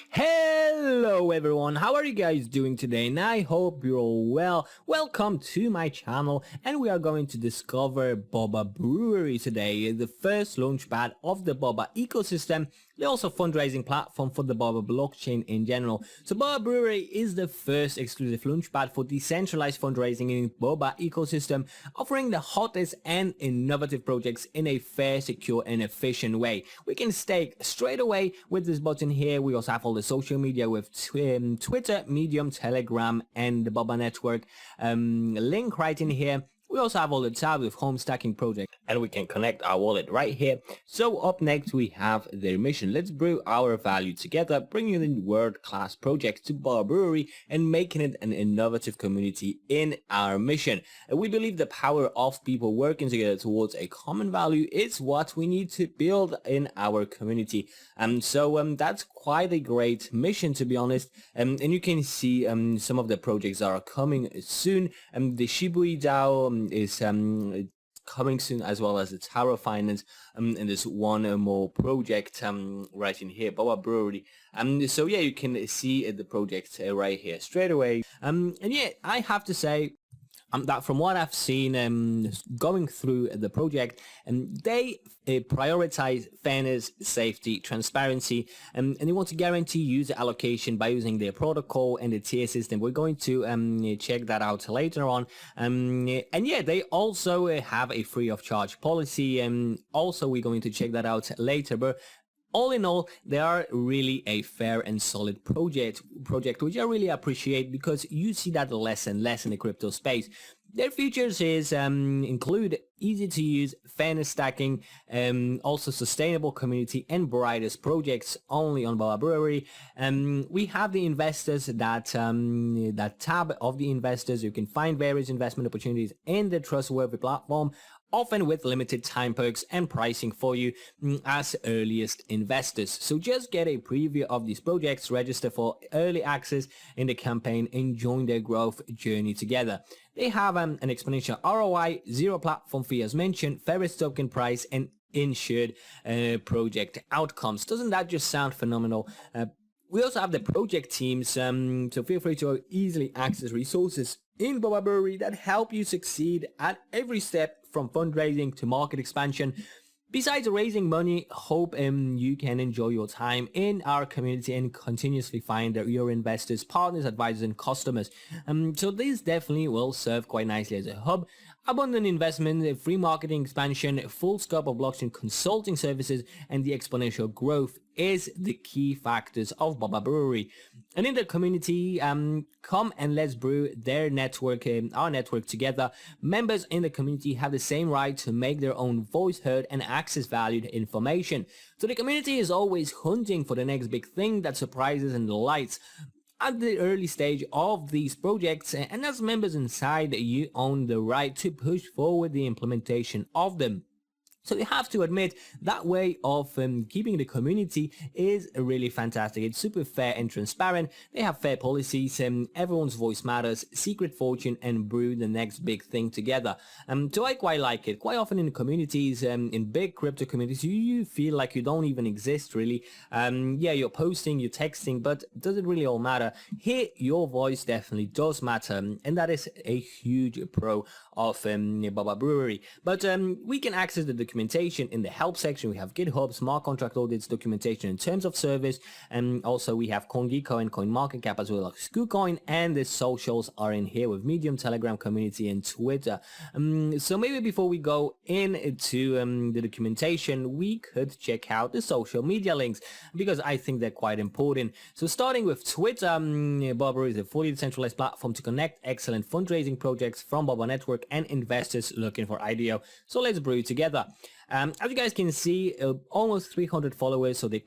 Hello everyone, how are you guys doing today? And I hope you're all well. Welcome to my channel, and we are going to discover Boba Brewery today, the first launchpad of the Boba ecosystem. They're also a fundraising platform for the Boba blockchain in general. So Boba Brewery is the first exclusive launchpad for decentralized fundraising in Boba ecosystem, offering the hottest and innovative projects in a fair, secure and efficient way. We can stake straight away with this button here. We also have all the social media with Twitter, Medium, Telegram and the Boba network link right in here. We also have all the tabs with home stacking project, and we can connect our wallet right here. So up next we have their mission. Let's brew our value together, bringing in world-class projects to Boba Brewery and making it an innovative community in our mission. And we believe the power of people working together towards a common value is what we need to build in our community. So that's quite a great mission, to be honest. And you can see some of the projects that are coming soon. The Shibui DAO is coming soon, as well as the Tower Finance, and there's one more project right in here, Boba Brewery. So yeah, you can see the project right here straight away. And yeah, I have to say that from what I've seen going through the project, they prioritize fairness, safety, transparency, and they want to guarantee user allocation by using their protocol and the tier system. We're going to check that out later on. And yeah, they also have a free of charge policy, and also we're going to check that out later. But all in all, they are really a fair and solid project, which I really appreciate, because you see that less and less in the crypto space. Their features include easy to use, fairness stacking, also sustainable community and brightest projects only on Boba Brewery. We have the investors, that tab of the investors. You can find various investment opportunities in the trustworthy platform, often with limited time perks and pricing for you as earliest investors. So just get a preview of these projects, register for early access in the campaign, and join their growth journey together. They have an exponential ROI, zero platform fee as mentioned, fairest token price and ensured project outcomes. Doesn't that just sound phenomenal? We also have the project teams, so feel free to easily access resources in Boba Brewery that help you succeed at every step, from fundraising to market expansion. Besides raising money, hope you can enjoy your time in our community and continuously find your investors, partners, advisors and customers. So this definitely will serve quite nicely as a hub. Abundant investment, free marketing expansion, full scope of blockchain consulting services, and the exponential growth is the key factors of Boba Brewery. And in the community, come and let's brew their network, our network together. Members in the community have the same right to make their own voice heard and access valued information. So the community is always hunting for the next big thing that surprises and delights at the early stage of these projects, and as members inside, you own the right to push forward the implementation of them. So you have to admit that way of keeping the community is really fantastic. It's super fair and transparent. They have fair policies, everyone's voice matters, secret fortune, and brew the next big thing together. So I quite like it. Quite often in communities, in big crypto communities, you feel like you don't even exist really. Yeah, you're posting, you're texting, but does it really all matter? Here, your voice definitely does matter, and that is a huge pro of Boba Brewery. But we can access the documentation in the help section. We have GitHub, smart contract audits, documentation in terms of service, and also we have CoinGecko and CoinMarketCap, as well as KuCoin, and the socials are in here with Medium, Telegram community and Twitter. So maybe before we go into the documentation, we could check out the social media links, because I think they're quite important. So starting with Twitter, Boba is a fully decentralized platform to connect excellent fundraising projects from Boba Network and investors looking for IDO. So let's brew together. As you guys can see, almost 300 followers, so they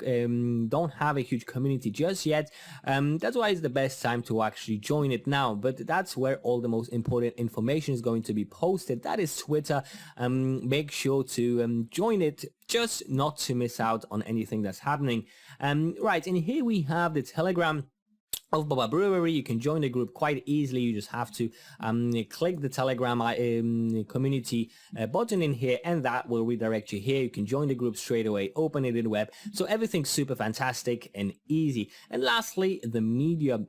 don't have a huge community just yet. That's why it's the best time to actually join it now, but that's where all the most important information is going to be posted. That is Twitter. Make sure to join it, just not to miss out on anything that's happening. Right, and here we have the Telegram. of Boba Brewery. You can join the group quite easily. You just have to click the Telegram community button in here, and that will redirect you here. You can join the group straight away, open it in the web. So everything's super fantastic and easy. And lastly, the media.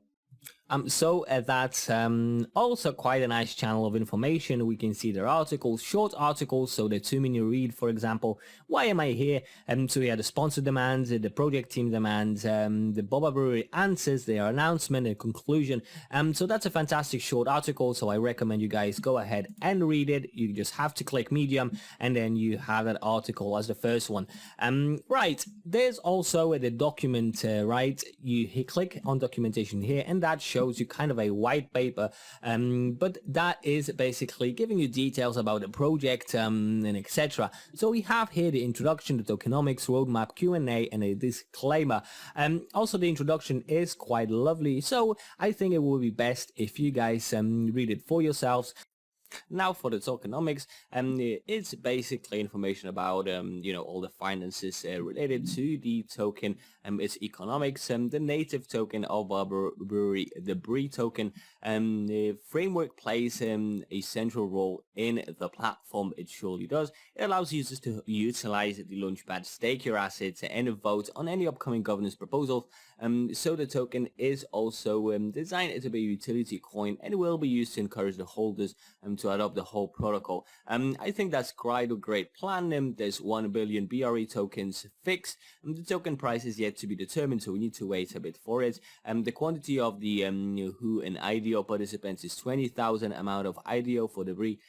That's also quite a nice channel of information. We can see their articles, short articles, so the 2 minute read, for example. Why am I here? So we have the sponsor demands, the project team demands, the Boba Brewery answers, their announcement, and conclusion. So that's a fantastic short article, so I recommend you guys go ahead and read it. You just have to click Medium, and then you have that article as the first one. Right, there's also the document, right? You click on documentation here, and that shows you kind of a white paper, but that is basically giving you details about the project and etc. So we have here the introduction, the tokenomics, roadmap, Q&A, and a disclaimer. Also, the introduction is quite lovely, so I think it would be best if you guys read it for yourselves. Now for the tokenomics, it's basically information about all the finances related to the token, its economics, the native token of our brewery, the Brie token. The framework plays a central role in the platform. It surely does. It allows users to utilize the Launchpad, stake your assets, and vote on any upcoming governance proposals. So the token is also designed to be a utility coin, and will be used to encourage the holders to adopt the whole protocol. I think that's quite a great plan. There's 1 billion BRE tokens fixed. The token price is yet to be determined, so we need to wait a bit for it. The quantity of the WHO and IDO participants is 20,000. Amount of IDO for the Brie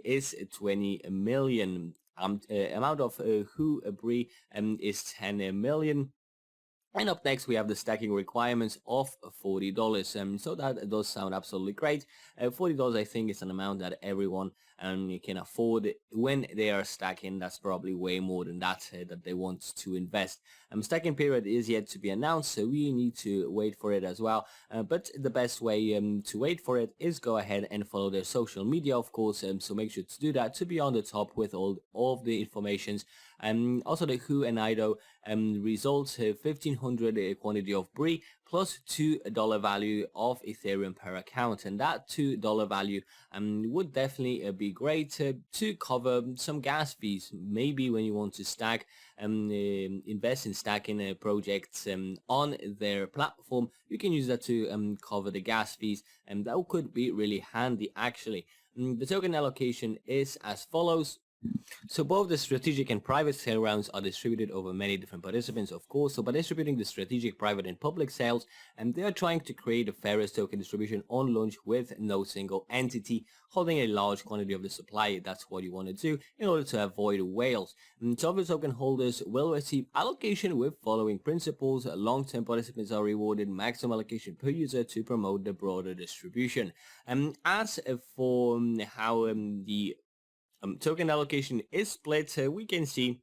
is 20 million. Amount of WHO Brie is 10 million. And up next, we have the stacking requirements of $40. So that does sound absolutely great. $40, I think, is an amount that everyone can afford when they are stacking. That's probably way more than that that they want to invest. Stacking period is yet to be announced, so we need to wait for it as well. But the best way to wait for it is go ahead and follow their social media, of course. So make sure to do that to be on the top with all of the informations. Also, the WHO and IDO results 1,500 quantity of Brie plus $2 value of Ethereum per account, and that $2 value would definitely be great to cover some gas fees. Maybe when you want to stack invest in stacking projects on their platform, you can use that to cover the gas fees, and that could be really handy actually. The token allocation is as follows. So both the strategic and private sale rounds are distributed over many different participants, of course. So by distributing the strategic, private, and public sales, and they are trying to create the fairest token distribution on launch with no single entity holding a large quantity of the supply. That's what you want to do in order to avoid whales. Top token holders will receive allocation with following principles. Long-term participants are rewarded maximum allocation per user to promote the broader distribution. As for how the token allocation is split, we can see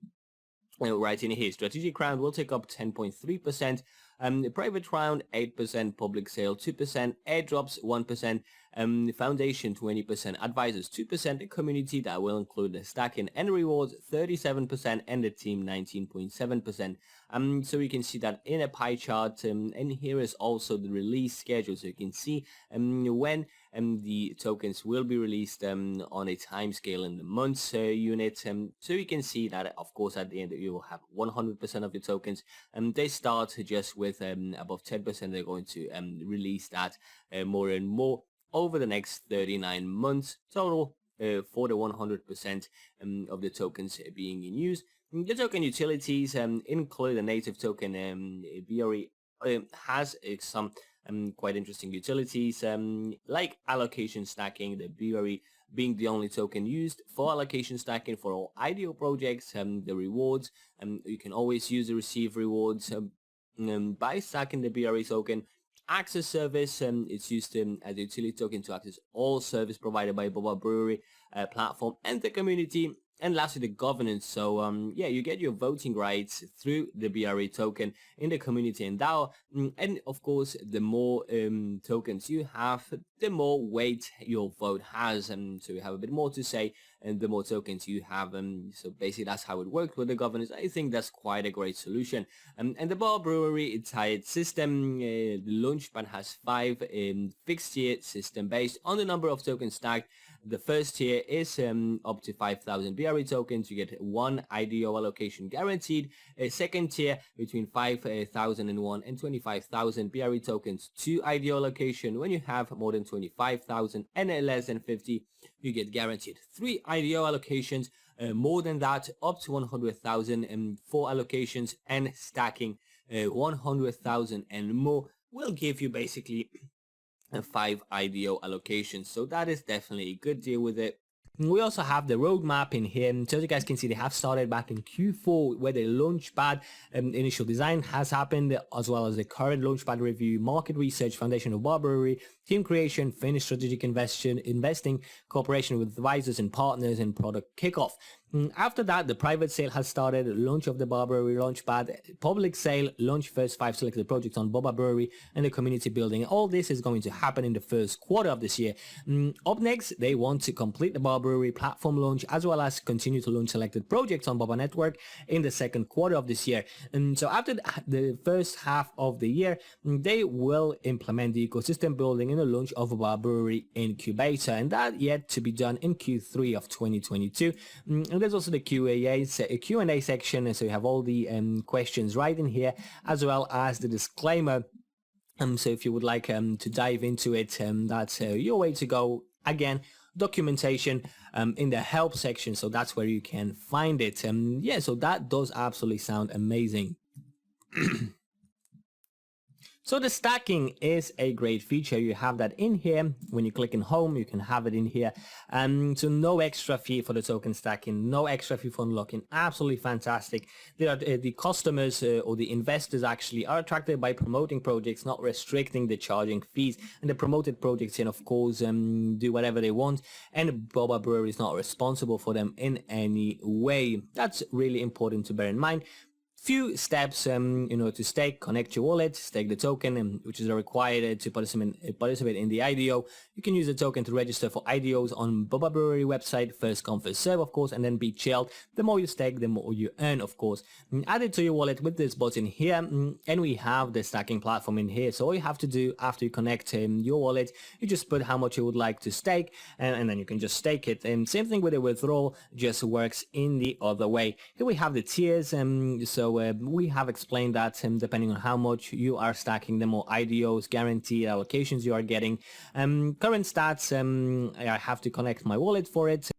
right in here, strategic round will take up 10.3%, private round 8%, public sale 2%, airdrops 1%, foundation 20%, advisors 2%, the community that will include the stacking and rewards 37%, and the team 19.7%. So you can see that in a pie chart, and here is also the release schedule, so you can see when the tokens will be released on a time scale in the months unit. So you can see that, of course, at the end you will have 100% of the tokens, and they start just with above 10%. They're going to release that more and more over the next 39 months total for the 100% of the tokens being in use. The token utilities include the native token. BRE has some quite interesting utilities like allocation stacking, the BRE being the only token used for allocation stacking for all ideal projects. The rewards, you can always use the receive rewards by stacking the BRE token. Access service, it's used as a utility token to access all service provided by Boba Brewery platform and the community. And lastly, the governance. So yeah, you get your voting rights through the BRE token in the community and DAO. And of course, the more tokens you have, the more weight your vote has. And so you have a bit more to say, and the more tokens you have. So basically, that's how it works with the governance. I think that's quite a great solution. And the Boba Brewery, it's a system. The Launchpad has 5 fixed tier system based on the number of tokens stacked. The first tier is up to 5,000 BRE tokens. You get 1 IDO allocation guaranteed. A second tier between 5,001 and 25,000 BRE tokens, 2 IDO allocation. When you have more than 25,000 and less than 50, you get guaranteed 3 IDO allocations. More than that, up to 100,000 and 4 allocations, and stacking 100,000 and more will give you basically 5 IDO allocations. So that is definitely a good deal with it. We also have the roadmap in here. So as you guys can see, they have started back in Q4 where the Launchpad initial design has happened, as well as the current Launchpad review, market research, foundation of Brewery, team creation, finished strategic investing, cooperation with advisors and partners, and product kickoff. After that, the private sale has started, launch of the Brewery Launchpad, public sale, launch first 5 selected projects on Boba Brewery, and the community building. All this is going to happen in the first quarter of this year. Up next, they want to complete the Boba Brewery platform launch, as well as continue to launch selected projects on Boba Network in the second quarter of this year. And so after the first half of the year, they will implement the ecosystem building and the launch of Boba Brewery Incubator, and that yet to be done in Q3 of 2022. And there's also the Q&A section, so you have all the questions right in here, as well as the disclaimer. So if you would like to dive into it, that's your way to go. Again, documentation in the help section, so that's where you can find it. Yeah, so that does absolutely sound amazing. So the stacking is a great feature. You have that in here. When you click in home, you can have it in here. So no extra fee for the token stacking, no extra fee for unlocking. Absolutely fantastic. The customers or the investors actually are attracted by promoting projects, not restricting the charging fees. And the promoted projects can, of course, do whatever they want. And Boba Brewery is not responsible for them in any way. That's really important to bear in mind. Few steps to stake: connect your wallet, stake the token, which is required to participate in the IDO. You can use the token to register for IDOs on Boba Brewery website, first come first serve, of course, and then be chilled. The more you stake, the more you earn, of course. Add it to your wallet with this button here, and we have the stacking platform in here. So all you have to do after you connect your wallet, you just put how much you would like to stake, and then you can just stake it. And same thing with the withdrawal, just works in the other way. Here we have the tiers, so we have explained that depending on how much you are stacking, the more IDOs, guaranteed allocations you are getting. Current stats, I have to connect my wallet for it.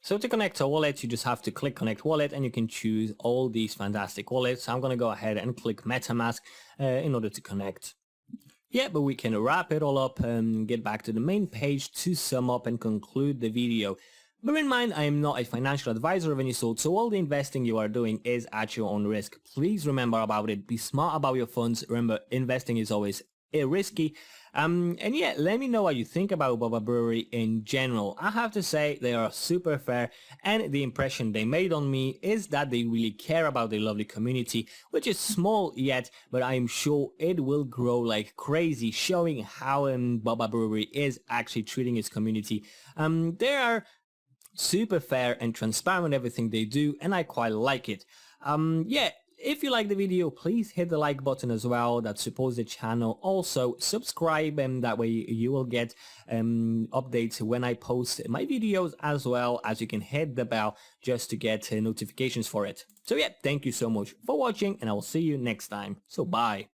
So to connect a wallet, you just have to click connect wallet, and you can choose all these fantastic wallets. So I'm going to go ahead and click MetaMask in order to connect. Yeah, but we can wrap it all up and get back to the main page to sum up and conclude the video. Bear in mind, I am not a financial advisor of any sort, so all the investing you are doing is at your own risk. Please remember about it. Be smart about your funds. Remember, investing is always risky. And yeah, let me know what you think about Boba Brewery in general. I have to say they are super fair, and the impression they made on me is that they really care about their lovely community, which is small yet, but I'm sure it will grow like crazy, showing how Boba Brewery is actually treating its community. They are super fair and transparent in everything they do, and I quite like it. Yeah, if you like the video, please hit the like button as well. That supports the channel. Also subscribe, and that way you will get updates when I post my videos, as well as you can hit the bell just to get notifications for it. So yeah, thank you so much for watching, and I will see you next time. So bye.